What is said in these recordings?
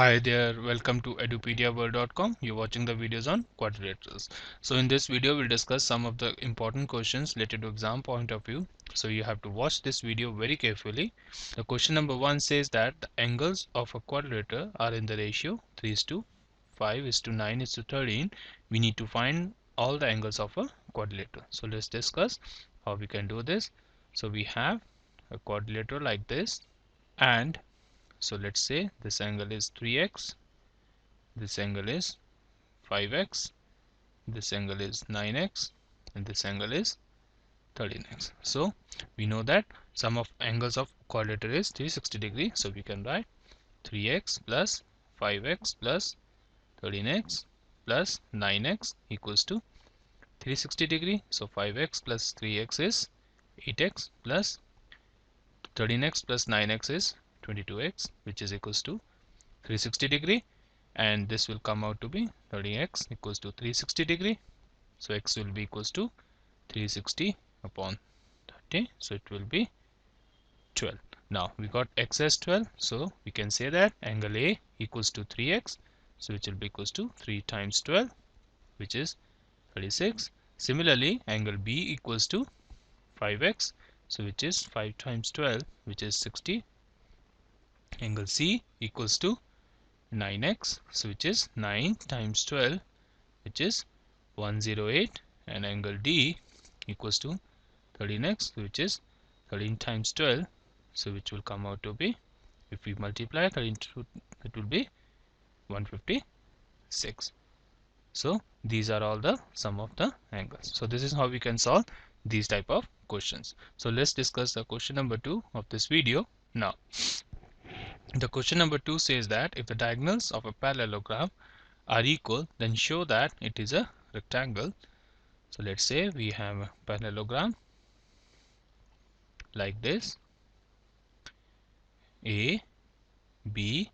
Hi there, welcome to edupediaworld.com. You're watching the videos on quadrilaterals. So in this video, we'll discuss some of the important questions related to exam point of view. So you have to watch this video very carefully. The question number 1 says that the angles of a quadrilateral are in the ratio 3:5:9:13. We need to find all the angles of a quadrilateral. So let's discuss how we can do this. So we have a quadrilateral like this, and so let's say this angle is 3x, this angle is 5x, this angle is 9x, and this angle is 13x. So we know that sum of angles of quadrilateral is 360 degree. So we can write 3x plus 5x plus 13x plus 9x equals to 360 degree. So 5x plus 3x is 8x plus 13x plus 9x is 22x, which is equals to 360 degree, and this will come out to be 30x equals to 360 degree. So x will be equals to 360 upon 30, so it will be 12. Now we got x as 12, so we can say that angle A equals to 3x, so which will be equals to 3 times 12, which is 36. Similarly, angle B equals to 5x, so which is 5 times 12, which is 60. Angle C equals to 9x, so which is 9 times 12, which is 108, and angle D equals to 13x, which is 13 times 12, so which will come out to be, if we multiply 13, it will be 156. So these are all the sum of the angles. So this is how we can solve these type of questions. So let's discuss the question number 2 of this video now. The question number 2 says that if the diagonals of a parallelogram are equal, then show that it is a rectangle. So let's say we have a parallelogram like this: A, B,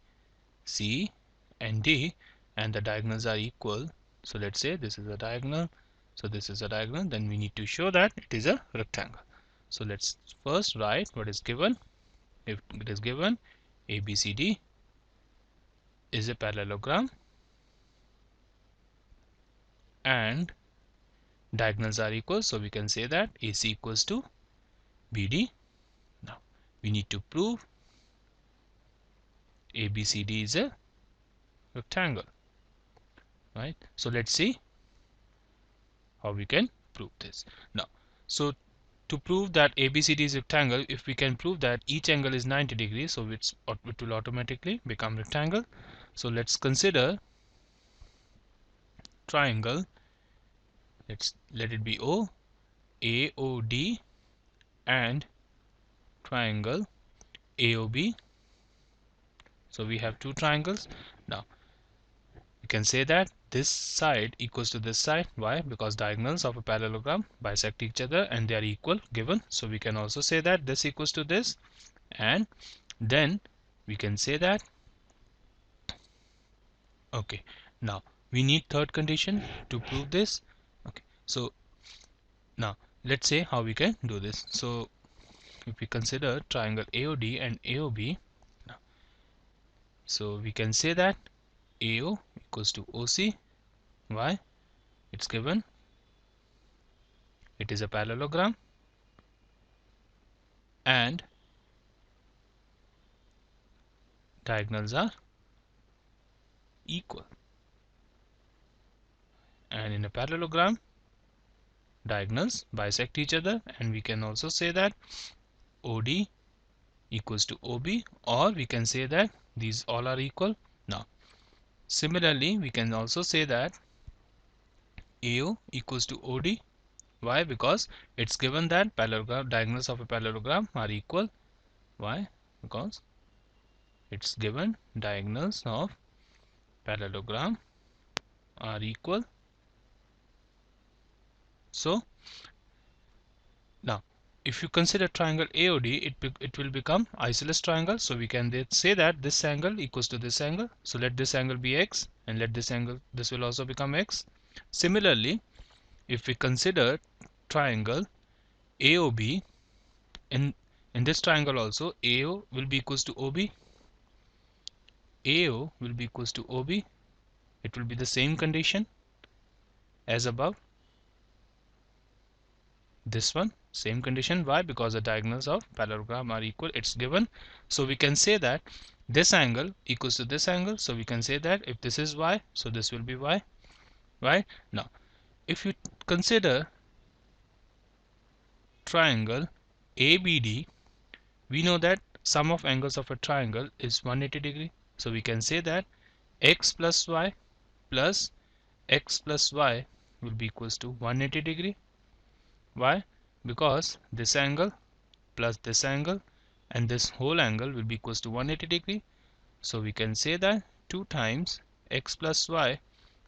C, and D, and the diagonals are equal. So let's say this is a diagonal, so this is a diagonal, then we need to show that it is a rectangle. So let's first write what is given. If it is given ABCD is a parallelogram and diagonals are equal, so we can say that AC equals to BD. Now we need to prove ABCD is a rectangle, right? So let's see how we can prove this. Now, so to prove that ABCD is rectangle, if we can prove that each angle is 90 degrees, so it will automatically become rectangle. So let's consider triangle. Let it be O, AOD, and triangle AOB. So we have two triangles. Now you can say that this side equals to this side. Why? Because diagonals of a parallelogram bisect each other and they are equal given. So we can also say that this equals to this, and then we can say that, okay, now we need third condition to prove this. Okay, so now let's say how we can do this. So if we consider triangle AOD and AOB, so we can say that AO equals to OC. Why? It's given it is a parallelogram and diagonals are equal, and in a parallelogram diagonals bisect each other, and we can also say that OD equals to OB, or we can say that these all are equal. Now similarly we can also say that AO equals to OD. Why? Because it's given that parallelogram diagonals of a parallelogram are equal. Why? Because it's given diagonals of parallelogram are equal. So now if you consider triangle AOD, it will become isosceles triangle. So we can say that this angle equals to this angle. So let this angle be x, and let this angle, this will also become x. Similarly, if we consider triangle AOB, in this triangle also AO will be equals to OB, AO will be equals to OB. It will be the same condition as above. This one, same condition. Why? Because the diagonals of parallelogram are equal. It's given. So we can say that this angle equals to this angle. So we can say that if this is Y, so this will be Y. Right? Now, if you consider triangle ABD, we know that sum of angles of a triangle is 180 degree. So we can say that x plus y plus x plus y will be equals to 180 degree. Why? Because this angle plus this angle and this whole angle will be equals to 180 degree. So we can say that 2 times x plus y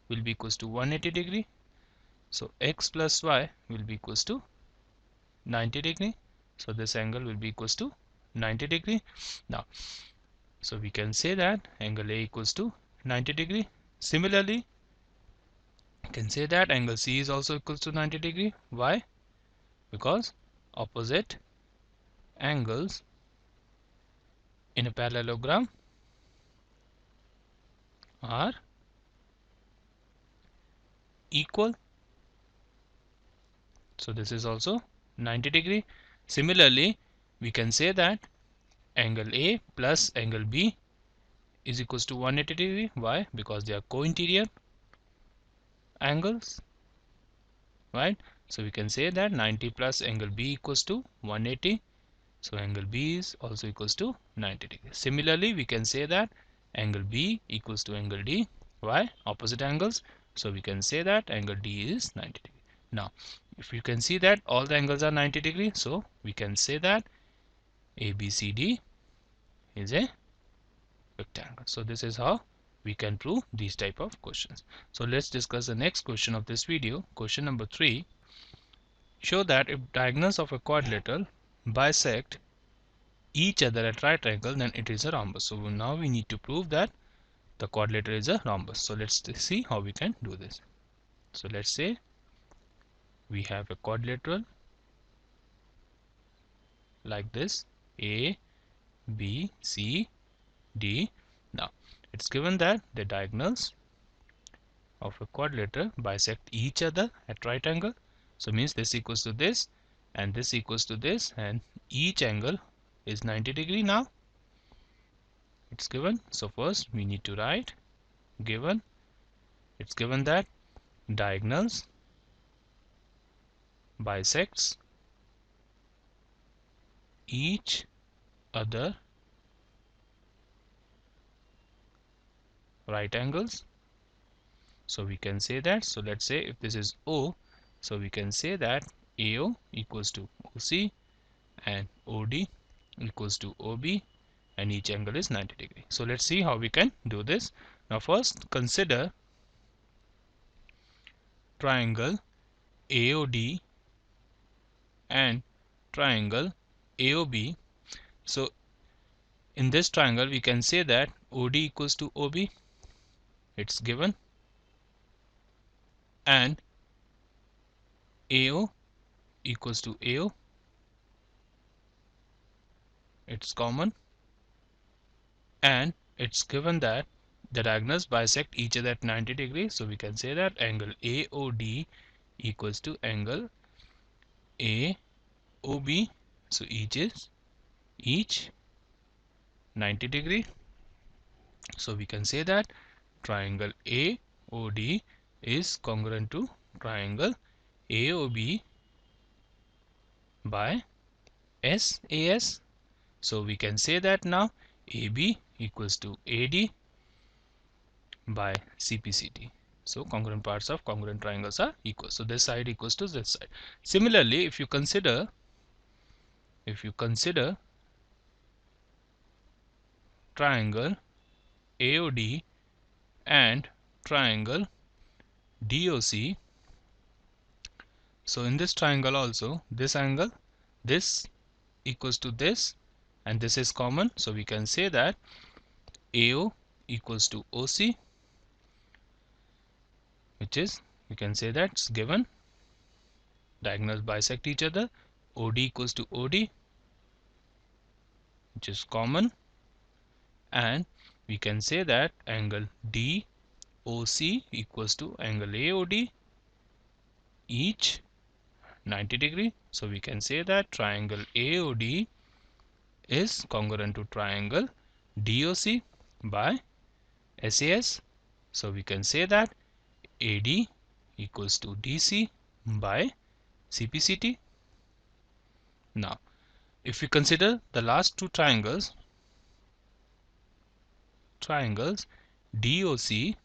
will be equals to 180 degree. So x plus y will be equals to 90 degree. So this angle will be equals to 90 degree. Now, so we can say that angle A equals to 90 degree. Similarly, you can say that angle C is also equals to 90 degree. Why? Because opposite angles in a parallelogram are equal. So this is also 90 degree. Similarly, we can say that angle A plus angle B is equals to 180 degree. Why? Because they are co-interior angles, right? So we can say that 90 plus angle B equals to 180. So angle B is also equals to 90 degree. Similarly, we can say that angle B equals to angle D. Why? Opposite angles. So we can say that angle D is 90 degree. Now, if you can see that all the angles are 90 degree, so we can say that ABCD is a rectangle. So this is how we can prove these type of questions. So let's discuss the next question of this video. Question number 3. Show that if diagonals of a quadrilateral bisect each other at right angle, then it is a rhombus. So now we need to prove that the quadrilateral is a rhombus. So let's see how we can do this. So let's say we have a quadrilateral like this, A, B, C, D. Now it's given that the diagonals of a quadrilateral bisect each other at right angle. So means this equals to this and this equals to this, and each angle is 90 degree. Now it's given. So first we need to write given. It's given that diagonals bisects each other right angles. So we can say that. So let's say if this is O, so we can say that AO equals to OC and OD equals to OB, and each angle is 90 degree. So let's see how we can do this. Now first consider triangle AOD and triangle AOB. So in this triangle we can say that OD equals to OB, it's given, and AO equals to AO, it's common, and it's given that the diagonals bisect each other at 90 degrees. So we can say that angle AOD equals to angle AOB. So each 90 degree. So we can say that triangle AOD is congruent to triangle AOB by SAS. So we can say that now AB equals to AD by CPCD. So congruent parts of congruent triangles are equal. So this side equals to this side. Similarly, if you consider triangle AOD and triangle DOC, so in this triangle also this angle, this equals to this, and this is common. So we can say that AO equals to OC, which is, we can say that's given. Diagonals bisect each other. OD equals to OD, which is common, and we can say that angle DOC equals to angle AOD, each 90 degree. So we can say that triangle AOD is congruent to triangle DOC by SAS. So we can say that AD equals to DC by CPCT. Now, if we consider the last two triangles DOC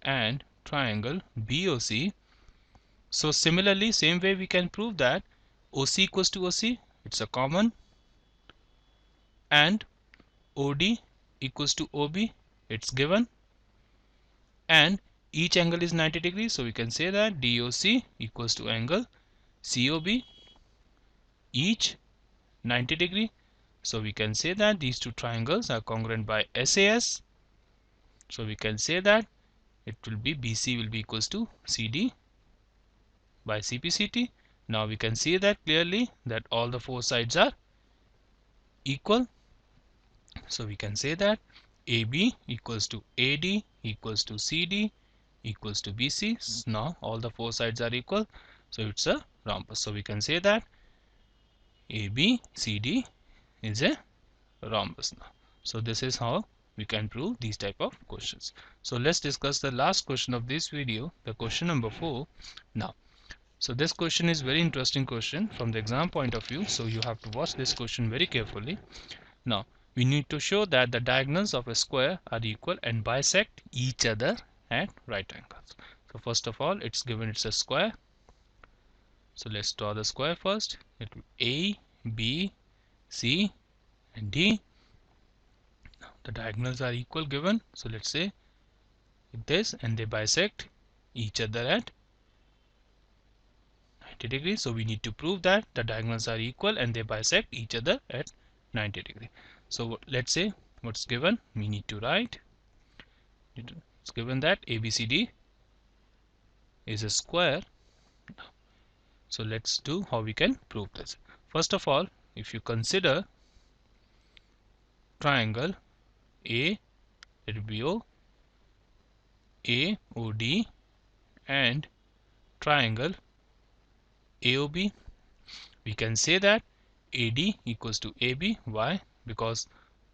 and triangle BOC, so similarly, same way we can prove that OC equals to OC, it's a common, and OD equals to OB, it's given, and each angle is 90 degrees, so we can say that DOC equals to angle COB, each 90 degree. So we can say that these two triangles are congruent by SAS. So we can say that it will be BC will be equals to CD by CPCT. Now we can see that clearly that all the four sides are equal. So we can say that AB equals to AD equals to CD equals to BC. Now all the four sides are equal. So it's a rhombus. So we can say that ABCD is a rhombus now. So this is how we can prove these type of questions. So let's discuss the last question of this video, the question number 4 now. So this question is very interesting question from the exam point of view, so you have to watch this question very carefully. Now we need to show that the diagonals of a square are equal and bisect each other at right angles. So first of all, it's given it's a square. So let's draw the square first. It will A, B, C and D. Now the diagonals are equal given. So let's say this, and they bisect each other at 90 degrees. So we need to prove that the diagonals are equal and they bisect each other at 90 degrees. So let's say what's given, we need to write, it's given that ABCD is a square. So let's do how we can prove this. First of all, if you consider triangle A, it will be AOD, and triangle AOB, we can say that AD equals to AB. Why? Because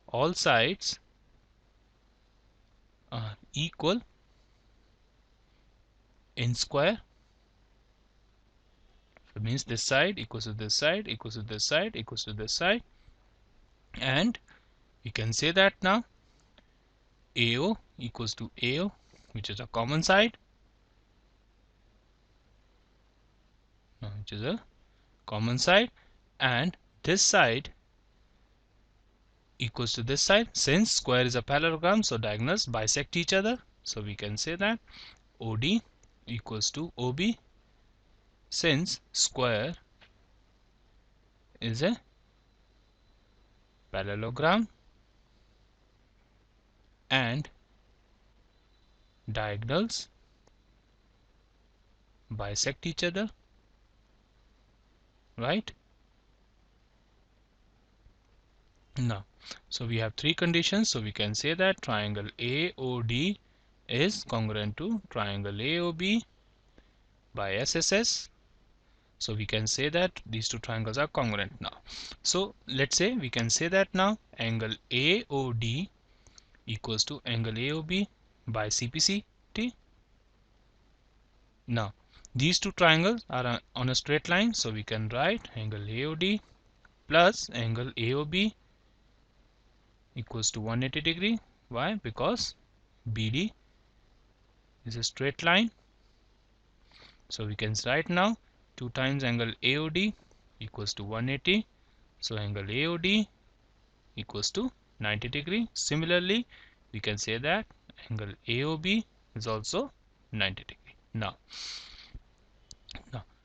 all sides are equal in square. It means this side equals to this side equals to this side equals to this side, and we can say that now AO equals to AO, which is a common side, which is a common side, and this side equals to this side. Since square is a parallelogram, so diagonals bisect each other. So we can say that OD equals to OB, since square is a parallelogram and diagonals bisect each other, right? Now, so we have three conditions. So we can say that triangle AOD is congruent to triangle AOB by SSS. So we can say that these two triangles are congruent now. So let's say we can say that now angle AOD equals to angle AOB by CPCT. Now these two triangles are on a straight line, so we can write angle AOD plus angle AOB equals to 180 degree. Why? Because BD is a straight line. So we can write now 2 times angle AOD equals to 180. So angle AOD equals to 90 degree. Similarly, we can say that angle AOB is also 90 degree. Now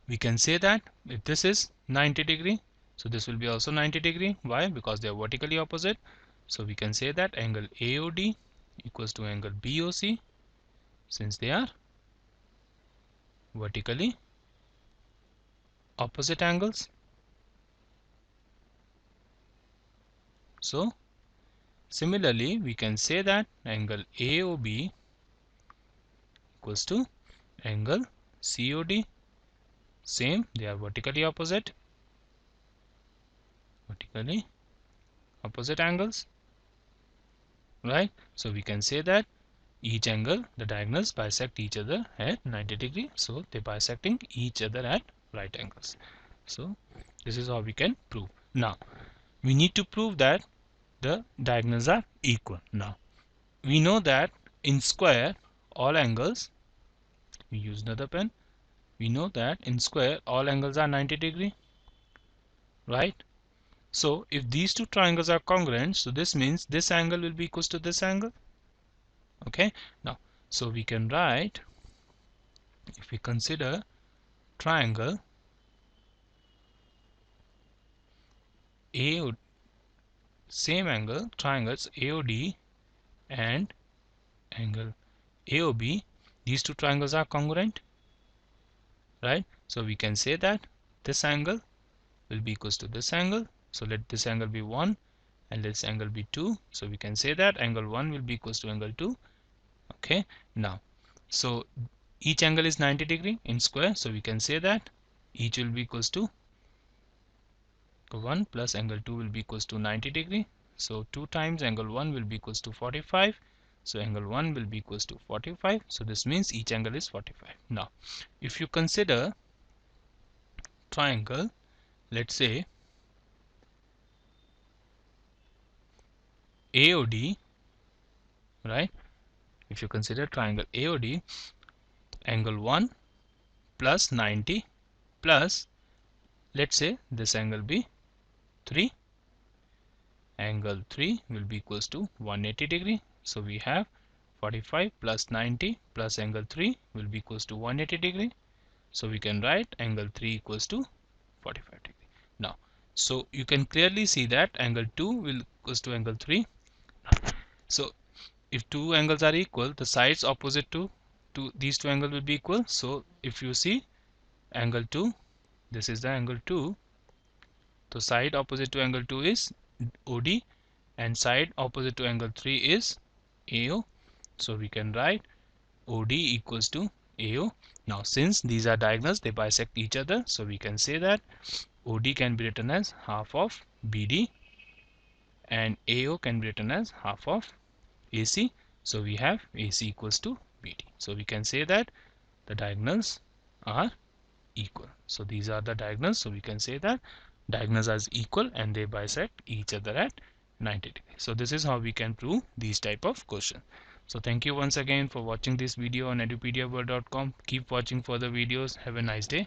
we can say that if this is 90 degree, so this will be also 90 degree. Why? Because they are vertically opposite. So we can say that angle AOD equals to angle BOC, since they are vertically opposite angles. So Similarly, we can say that angle AOB equals to angle COD. Same, they are vertically opposite angles, right? So we can say that each angle, the diagonals bisect each other at 90 degree, so they bisecting each other at right angles. So this is how we can prove. Now we need to prove that the diagonals are equal. Now we know that in square all angles, we use another pen, we know that in square all angles are 90 degree, right? So if these two triangles are congruent, so this means this angle will be equals to this angle. Okay, now so we can write, if we consider triangle AO, same angle triangles AOD and angle AOB, these two triangles are congruent, right? So we can say that this angle will be equals to this angle. So let this angle be 1 and this angle be 2. So we can say that angle 1 will be equals to angle 2. Okay, now so each angle is 90 degree in square, so we can say that each will be equals to 1 plus angle 2 will be equals to 90 degree. So 2 times angle 1 will be equals to 45. So angle 1 will be equals to 45. So this means each angle is 45. Now if you consider triangle, let's say AOD, right? If you consider triangle AOD, angle 1 plus 90 plus, let's say this angle be 3, angle 3 will be equals to 180 degree. So we have 45 plus 90 plus angle 3 will be equals to 180 degree. So we can write angle 3 equals to 45 degree. Now so you can clearly see that angle 2 will equals to angle 3. So if two angles are equal, the sides opposite to these two angles will be equal. So if you see angle 2, this is the angle 2, so side opposite to angle 2 is OD and side opposite to angle 3 is AO. So we can write OD equals to AO. Now since these are diagonals, they bisect each other, so we can say that OD can be written as half of BD and AO can be written as half of AC. So we have AC equals to BD. So we can say that the diagonals are equal. So these are the diagonals. So we can say that diagonals are equal and they bisect each other at 90 degrees. So this is how we can prove these type of questions. So thank you once again for watching this video on edupediaworld.com. Keep watching further videos. Have a nice day.